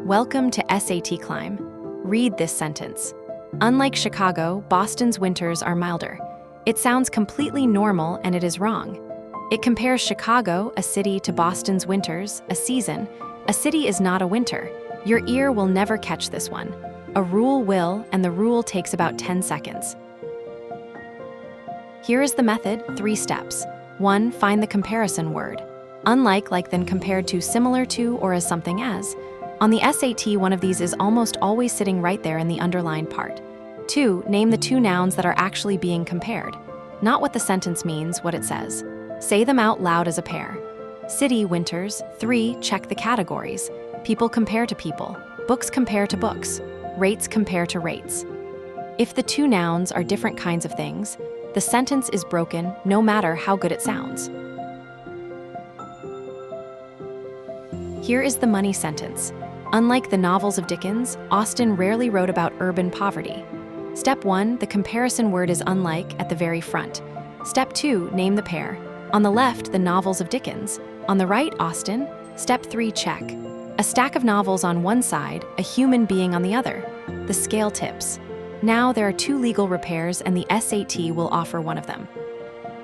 Welcome to SAT Climb. Read this sentence. Unlike Chicago, Boston's winters are milder. It sounds completely normal and it is wrong. It compares Chicago, a city, to Boston's winters, a season. A city is not a winter. Your ear will never catch this one. A rule will, and the rule takes about 10 seconds. Here is the method, 3 steps. 1. Find the comparison word. Unlike, like, then, compared to, similar to, or as something as. On the SAT, one of these is almost always sitting right there in the underlined part. 2. Name the 2 nouns that are actually being compared. Not what the sentence means, what it says. Say them out loud as a pair. City, winters. 3. Check the categories. People compare to people. Books compare to books. Rates compare to rates. If the 2 nouns are different kinds of things, the sentence is broken no matter how good it sounds. Here is the money sentence. Unlike the novels of Dickens, Austen rarely wrote about urban poverty. Step 1, the comparison word is unlike at the very front. Step 2, name the pair. On the left, the novels of Dickens. On the right, Austen. Step 3, check. A stack of novels on one side, a human being on the other. The scale tips. Now there are 2 legal repairs and the SAT will offer one of them.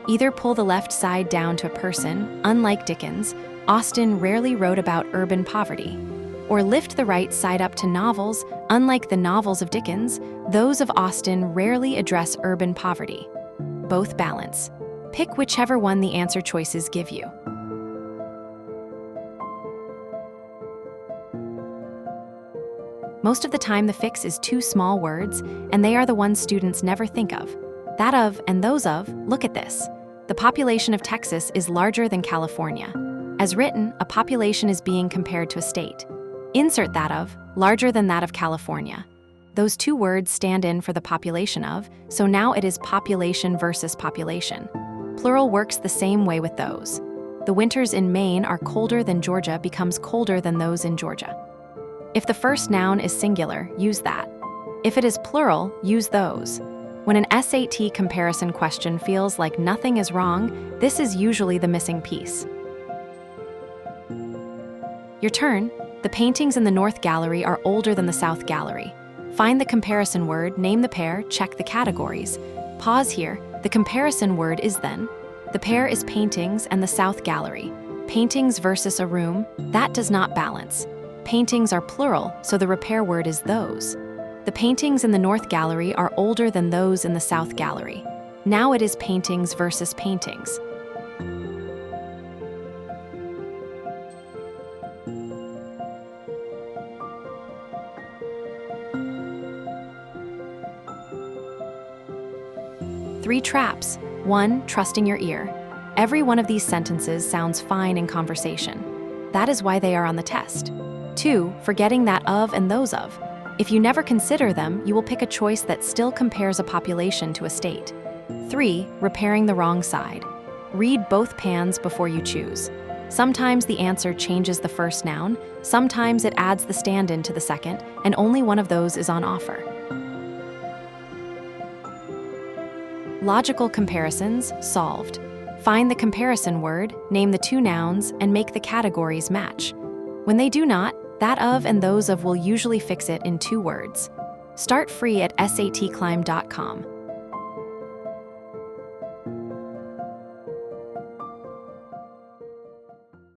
Either pull the left side down to a person, unlike Dickens, Austen rarely wrote about urban poverty. Or lift the right side up to novels, unlike the novels of Dickens, those of Austen rarely address urban poverty. Both balance. Pick whichever one the answer choices give you. Most of the time the fix is 2 small words, and they are the ones students never think of. That of and those of, look at this. The population of Texas is larger than California. As written, a population is being compared to a state. Insert that of, larger than that of California. Those 2 words stand in for the population of, so now it is population versus population. Plural works the same way with those. The winters in Maine are colder than Georgia becomes colder than those in Georgia. If the first noun is singular, use that. If it is plural, use those. When an SAT comparison question feels like nothing is wrong, this is usually the missing piece. Your turn. The paintings in the North Gallery are older than the South Gallery. Find the comparison word, name the pair, check the categories. Pause here. The comparison word is then. The pair is paintings and the South Gallery. Paintings versus a room, that does not balance. Paintings are plural, so the repair word is those. The paintings in the North Gallery are older than those in the South Gallery. Now it is paintings versus paintings. Three traps. 1. Trusting your ear. Every one of these sentences sounds fine in conversation. That is why they are on the test. 2. Forgetting that of and those of. If you never consider them, you will pick a choice that still compares a population to a state. 3. Repairing the wrong side. Read both pans before you choose. Sometimes the answer changes the first noun, sometimes it adds the stand-in to the second, and only one of those is on offer. Logical comparisons solved. Find the comparison word, name the 2 nouns, and make the categories match. When they do not, that of and those of will usually fix it in 2 words. Start free at satclimb.com.